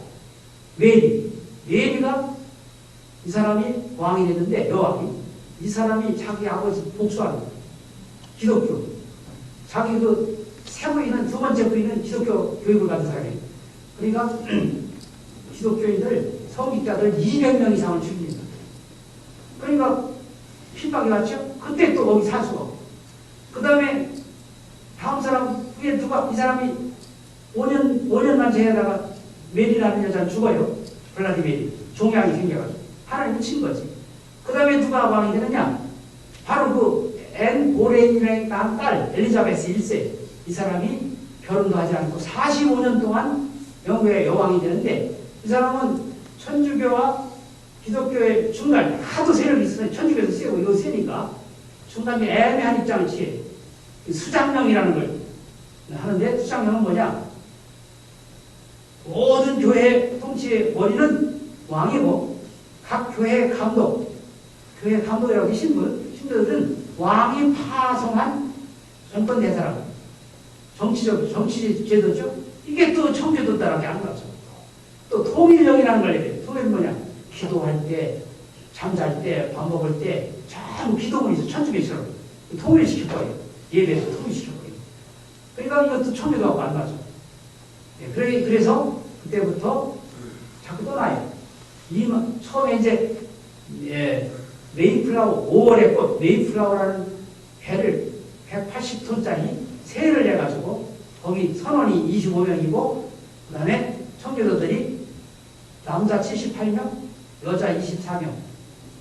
메리. 메리가 이 사람이 왕이 됐는데 여왕이 이 사람이 자기 아버지 복수하는 거예요. 기독교. 자기 그 세 부인은 두 번째 부인은 기독교 교육을 받은 사람이에요. 그러니까 기독교인들 성직자들 200명 이상을 죽입니다. 그러니까 핍박이 왔죠. 그때 또 거기 살 수가 없고. 그 다음에 다음 사람 후에 누가 이 사람이 5년만 지내다가 메리라는 여자는 죽어요. 블라디 메리. 종양이 생겨가지고 하나님 친 거지. 그 다음에 누가 왕이 되느냐? 바로 그 앤 보레인이라는 딸 엘리자베스 1세. 이 사람이 결혼도 하지 않고 45년 동안 영국의 여왕이 되는데 이 사람은 천주교와 기독교의 중간 하도 세력이 있어서 천주교에서 세고 이거 세니까 중간에 애매한 입장을 취해. 수장령이라는 걸 하는데 수장령은 뭐냐? 모든 교회 통치의 머리는 왕이고 각 교회 감독, 교회 감독이라고 하는 신부들은 왕이 파송한 정권 대사라고. 정치 제도죠. 이게 또 청교도 따라게 안 가죠. 또 통일령이라는 걸 얘기해요. 통일은 뭐냐? 기도할 때, 잠잘 때, 밥 먹을 때 전부 기도문이 있어. 천주교처럼 통일시킬 거예요. 예배에서 통일시킬 거예요. 그러니까 이것도 청교도하고 안 맞죠. 그래서 그때부터 자꾸 떠나요. 처음에 이제 메이플라워 5월의 꽃 메이플라워라는 배를 180톤짜리 세를 내가지고 거기 선원이 25명이고 그 다음에 청교도들이 남자 78명 여자 24명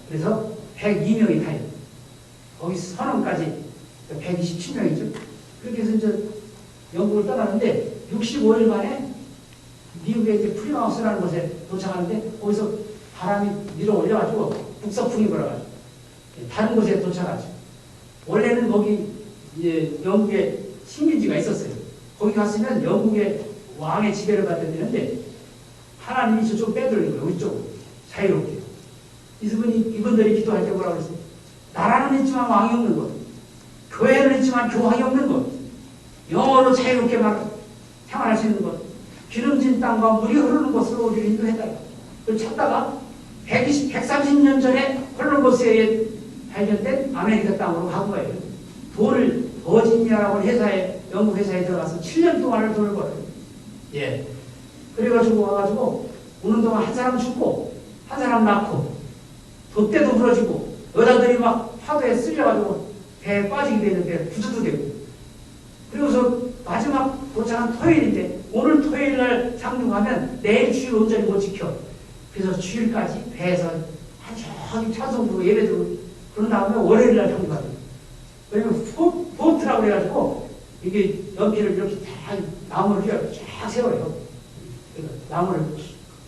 그래서 102명이 타요. 거기 선원까지 127명이죠. 그렇게 해서 이제 영국을 떠나는데 65일 만에 미국의 이제 프리마우스라는 곳에 도착하는데 거기서 바람이 밀어 올려가지고 북서풍이 불어가지고 다른 곳에 도착하죠. 원래는 거기 이제 영국에 식민지가 있었어요. 거기 갔으면 영국의 왕의 지배를 받아야 되는데 하나님이 저쪽 빼돌린 거예요. 이쪽으로 자유롭게. 이분들이 기도할 때 뭐라고 그랬어요? 나라는 있지만 왕이 없는 것, 교회는 있지만 교황이 없는 것, 영어로 자유롭게 생활할 수 있는 것, 기름진 땅과 물이 흐르는 곳으로 우리를 인도해달라. 그걸 찾다가 130년 전에 콜럼버스에 발견된 아메리카 땅으로 간 거예요. 돈을 버지니아라고 회사에 영국 회사에 들어가서 7년 동안을 돈을 벌어요. 예. 그래가지고 와가지고 오는 동안 한 사람 죽고 한 사람 낳고 돛대도 부러지고 여자들이 막 파도에 쓸려가지고 배에 빠지게 되는데 구조도 되고 그리고서 마지막 도착한 토요일인데 오늘 토요일날 상중하면 내일 주일 온전히 못 지켜. 그래서 주일까지 배에서 한저기 찬송 부르고 예배 드리고 그런 다음에 월요일날 상중하거든요. 왜냐면 보트라고 해가지고 이게 연필을 이렇게 다 나무를 쫙 세워요. 나무를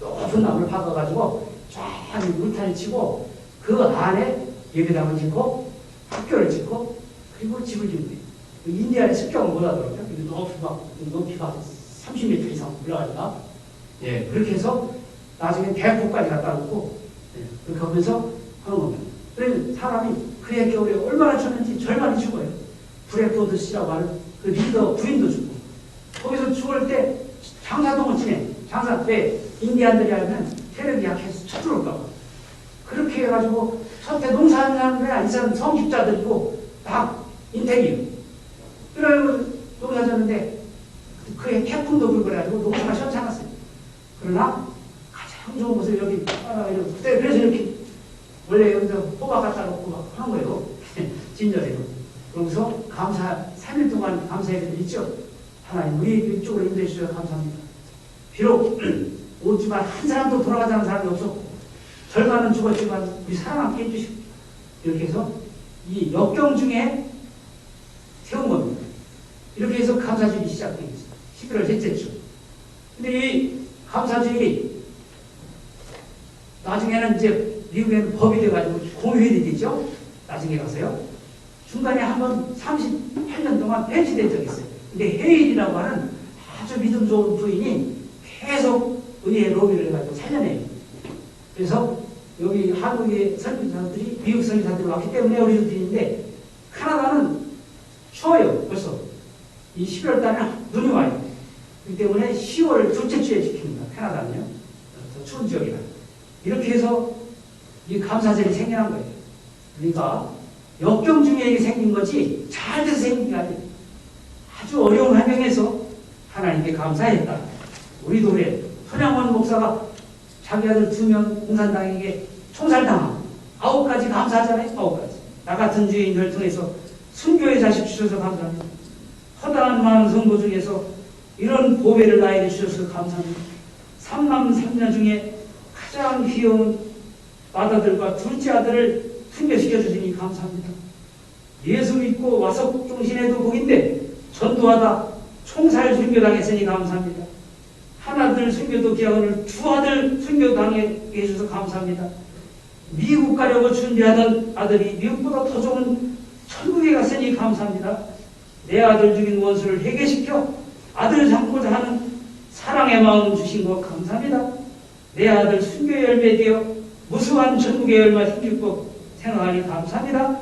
높은 나무를 박아가지고 쫙 물탄을 치고 그 안에 예배당을 짓고 학교를 짓고 그리고 집을 짓는 거예요. 인디아의 습격을 못하더라고요. 높이 막 30m 이상 올라가니까. 예, 그렇게 해서 나중에 대포까지 갖다 놓고, 예, 그렇게 하면서 하는 겁니다. 그러면 사람이 그의 겨울에 얼마나 쳤는지 절반이 죽어요. 브레포드씨라고 하는 그 리더 부인도 죽고. 거기서 죽을 때 장사동을 치네. 장사 때 인디안들이 알면 체력이 약해서 쳐들어올까 봐. 그렇게 해가지고 첫때 농사하는 이 사람 성직자들이고 다 인택이에요. 그래가지고 농사졌는데 그의 태풍도 불고 그래가지고 농사가 시원치 않았어요. 그러나 가장 좋은 곳을 여기 그때 그래서 이렇게 원래 여기서 호박 갖다 놓고 막 한 거예요. 진절에도. 그러면서 감사 3일 동안 감사해드리고 있죠. 하나님 우리 이쪽으로 인도해 주셔서 감사합니다. 비록 오지만 한 사람도 돌아가지 않은 사람이 없었고 절반은 죽었지만 우리 사랑함께 해주시고 이렇게 해서 이 역경 중에 세운 겁니다. 이렇게 해서 감사주일이 시작되겠습니다. 11월 셋째 주. 근데 이 감사주일이 나중에는 이제 미국에는 법이 돼가지고 공휴일이 되죠. 나중에 가서요. 중간에 한번 38년 동안 폐지된 적이 있어요. 근데 해일이라고 하는 아주 믿음 좋은 부인이 계속 의회에 로비를 해가지고 살려내요. 그래서 여기 한국의 선교사들이 미국 선교사들이 왔기 때문에 우리도 드리는데 카나다는 추워요. 벌써 이 11월 달에 눈이 와요. 그렇기 때문에 10월 둘째 주에 지킵니다. 캐나다는요. 더 추운 지역이라. 이렇게 해서 이 감사절이 생겨난 거예요. 그러니까 역경 중에 생긴 거지 잘 돼서 생긴 게 아니에요. 아주 어려운 환경에서 하나님께 감사했다. 우리도 그래. 손양원 목사가 자기 아들 2명 공산당에게 총살당하고 9가지 감사하잖아요. 9가지. 나 같은 주인을 통해서 순교의 자식 주셔서 감사합니다. 허다한 많은 선고 중에서 이런 보배를 나에게 주셔서 감사합니다. 3남 3녀 중에 가장 귀여운 맏아들과 둘째 아들을 순교시켜 주시니 감사합니다. 예수 믿고 와서 종신에도 복인데 전도하다 총살 순교당했으니 감사합니다. 하나들 순교도 기하오늘 2아들 순교당해 해주셔서 감사합니다. 미국 가려고 준비하던 아들이 미국보다 더 좋은 천국에 갔으니 감사합니다. 내 아들 죽인 원수를 회개시켜 아들 삼고자 하는 사랑의 마음 주신 것 감사합니다. 내 아들 순교의 열매 되어 무수한 천국의 열매 힘줄 것 생각하니 감사합니다.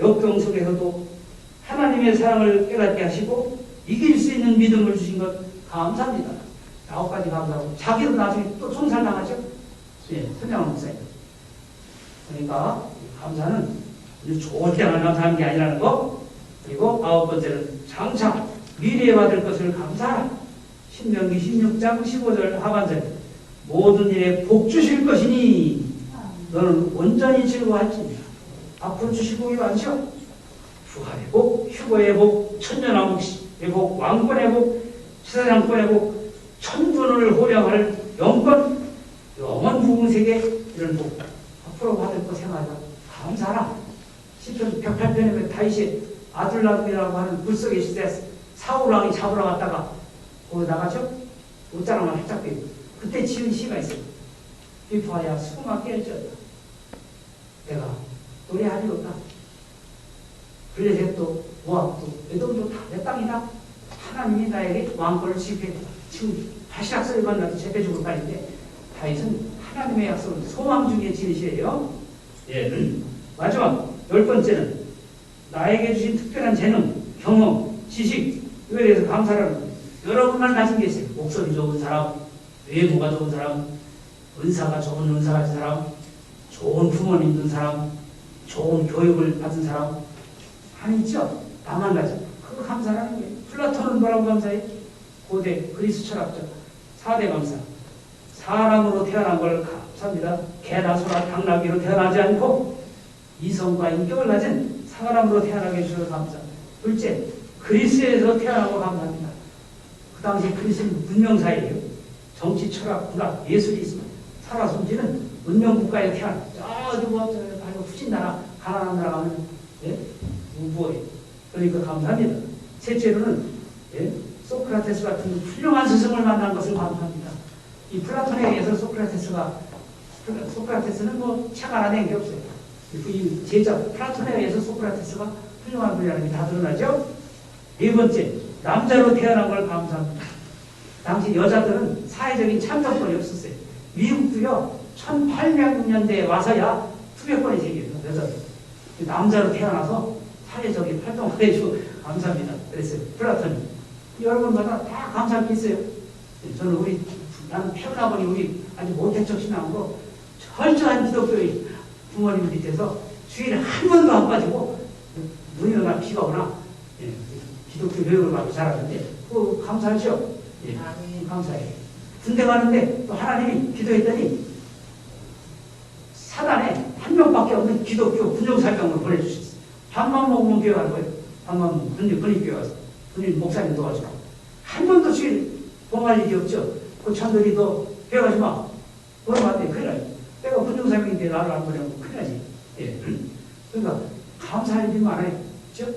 역경 속에서도 하나님의 사랑을 깨닫게 하시고 이길 수 있는 믿음을 주신 것 감사합니다. 9가지 감사하고 자기도 나중에 또 총살당하죠. 예, 선양원 목사님. 그러니까 감사는 좋을 때만 감사하는 게 아니라는 거. 그리고 9번째는 장차 미래에 받을 것을 감사하라. 신명기 16장 15절 하반절. 모든 일에 복 주실 것이니 너는 온전히 즐거워할지니라. 앞으로 주실 복이 많죠. 부활의 복, 휴거의 복, 천년왕국의 복, 왕권의 복, 지사장권의 복, 천군을 호령할 영권, 영원 부흥세계 이런 복 앞으로 받을 거 생각하자. 감사하라. 시편 108편에 다윗이 아둘람이라고 하는 불속의 시대 사울왕이 잡으러 갔다가 거기 나가죠? 옷자락만 살짝 빼고 그때 지은 시가 있어요. 비포하야 수고만 깨어졌다. 내가 노래하리로다. 블레셋도 모압도 에돔도 다 내 땅이다. 하나님이 나에게 왕권을 지급했다. 지금 바시락서리만 나도 재배 죽을 빨인데 다윗은 하나님의 약속을 소망 중에 지은 시예요. 예. 마지막 10번째는 나에게 주신 특별한 재능, 경험, 지식 이거에 대해서 감사하는 거예요. 여러분만 가진 게 있어요. 목소리 좋은 사람, 외모가 좋은 사람, 은사가 좋은 은사 가진 사람, 좋은 부모님 둔 사람, 좋은 교육을 받은 사람 아니죠? 나만 가져. 그거 감사하는 거예요. 플라톤은 뭐라고 감사해? 고대 그리스 철학자 4대 감사. 사람으로 태어난 걸 감사합니다. 개나 소나 당나귀로 태어나지 않고 이성과 인격을 가진 사람으로 태어나게 해주셔서 감사합니다. 둘째, 그리스에서 태어나고 감사합니다. 그 당시 그리스는 문명사회예요. 정치, 철학, 문학, 예술이 있습니다. 살아 숨지는 문명국가에 태어나. 어디 후진 나라, 가난한 나라 가면 예? 무보예요. 그러니까 감사합니다. 셋째로는 예? 소크라테스 같은 훌륭한 스승을 만난 것을 감사합니다. 이 플라톤에 의해서 소크라테스는 뭐 책 하나 낸 게 없어요. 이 제자 플라톤에 의해서 소크라테스가 훌륭한 분이라는 게 다 드러나죠. 네 번째, 남자로 태어난 걸 감사합니다. 당시 여자들은 사회적인 참정권이 없었어요. 미국도요, 1800년대에 와서야 투표권이 생겨요, 여자들. 남자로 태어나서 사회적인 활동을 해주고 감사합니다. 그랬어요. 플라톤이. 여러분마다 다 감사할 게 있어요. 저는 나는 태어나보니 우리 아주 모태적 신앙으로 철저한 기독교의 부모님 밑에서 주일에 한 번도 안 빠지고 눈이 오나 비가 오나 기독교 교육을 받고 자랐는데 그거 감사하죠? 예, 감사해요. 군대 가는데 또 하나님이 기도했더니 사단에 한 명밖에 없는 기독교 군용사병을 보내주셨어요. 밥만 먹으면 교회 갈 거예요. 밥만 먹으면 군인교회 와서 군인 목사님 도와주고 한 번도 주일 봉할 일이 없죠. 그 찬들이 너 교회 가지 마. 그러면 안 돼. 큰일 나지. 내가 군용사병인데 나를 안 보내면 큰일 나지. 예. 그러니까 감사할 일이 많아요. 그렇죠?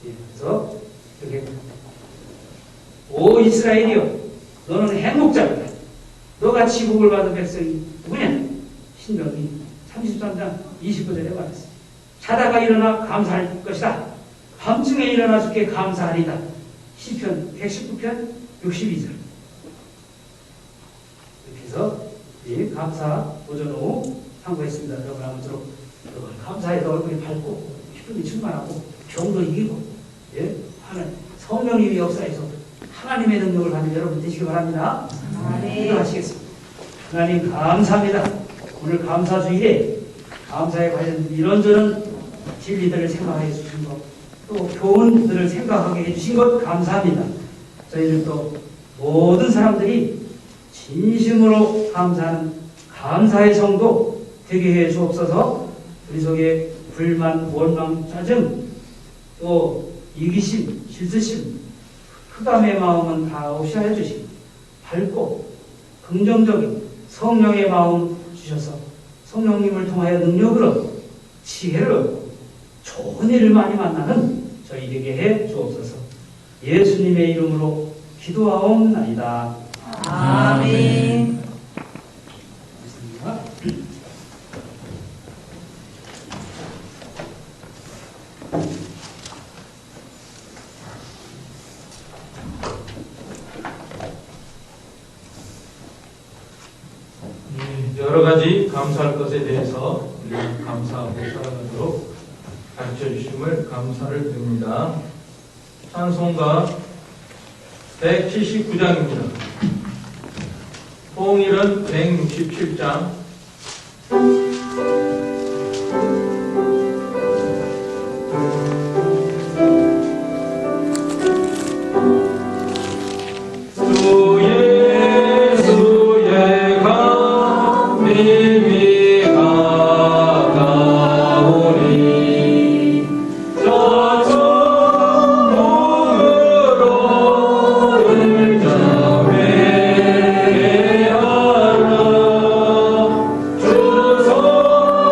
예. 그래서 이렇게 오 이스라엘이여 너는 행복자이다. 너같이 복을 받은 백성이 누구냐? 신명기 33장 29절에 말했어요. 자다가 일어나 감사할 것이다. 밤중에 일어나 주께 감사하리다. 시편 119편 62절. 이렇게 해서 이 감사 오전 오후 상고했습니다. 여러분 아무쪼록 감사해서 얼굴이 밝고 기쁨이 충만하고 병도 이기고 하는 성령님의 역사에서 하나님의 능력을 받는 여러분 되시기 바랍니다. 기도하시겠습니다. 하나님 감사합니다. 오늘 감사주일에 감사에 관련 이런저런 진리들을 생각해 주신 것, 또 교훈들을 생각하게 해주신 것 감사합니다. 저희는 또 모든 사람들이 진심으로 감사하는 감사의 성도 되게 해 주옵소서. 우리 속에 불만, 원망, 짜증, 또 이기심, 질투심, 흑암의 마음은 다 없이 하여 주시고 밝고 긍정적인 성령의 마음 주셔서 성령님을 통하여 능력을 얻고 지혜를 얻고 좋은 일을 많이 만나는 저희에게 해 주옵소서. 예수님의 이름으로 기도하옵나이다. 아멘. 여러 가지 감사할 것에 대해서 우리 감사하고 살아가도록 가르쳐 주심을 감사를 드립니다. 찬송가 179장입니다. 통일은 167장. 주소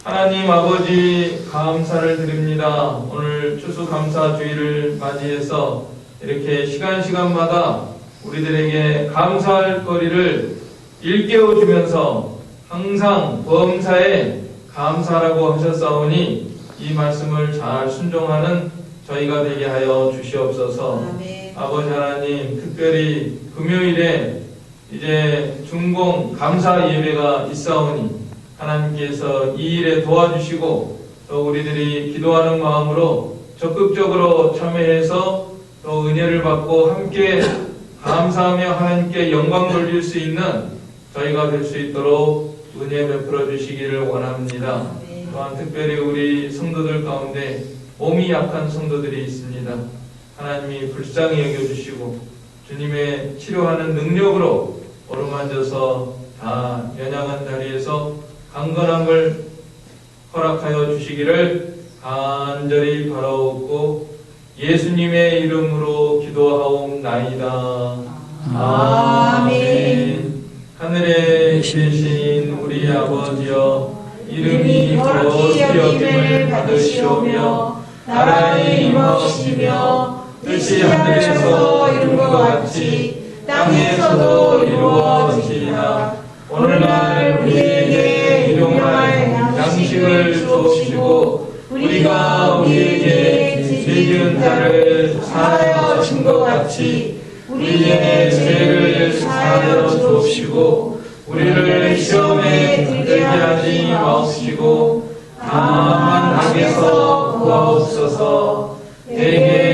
하나님 아버지 감사를 드립니다. 오늘 추수감사주의를 맞이해서 이렇게 시간마다 우리들에게 감사할 거리를 일깨워주면서 항상 범사에 감사라고 하셨사오니 이 말씀을 잘 순종하는 저희가 되게 하여 주시옵소서. 아멘. 아버지 하나님, 특별히 금요일에 이제 중공 감사 예배가 있사오니 하나님께서 이 일에 도와주시고 또 우리들이 기도하는 마음으로 적극적으로 참여해서 또 은혜를 받고 함께 감사하며 하나님께 영광 돌릴 수 있는 저희가 될 수 있도록 은혜 베풀어 주시기를 원합니다. 아멘. 또한 특별히 우리 성도들 가운데 몸이 약한 성도들이 있습니다. 하나님이 불쌍히 여겨주시고 주님의 치료하는 능력으로 어루만져서 다 연약한 자리에서 강건함을 허락하여 주시기를 간절히 바라옵고 예수님의 이름으로 기도하옵나이다. 아멘. 하늘에 계신 우리 아버지여, 이름이 거룩히 여김을 받으시오며 나라의 임하옵시며 뜻이 하늘에서 이룬 것 같이 땅에서도 이루어지리라. 오늘날 우리에게 일용할 양식을 주옵시고 우리가 우리에게 죄 지은 자를 사하여 준 것 같이 우리의 죄를 사하여 주옵시고 우리를 시험에 들게 하지 마옵시고 다만 악에서 구하옵소서. 대개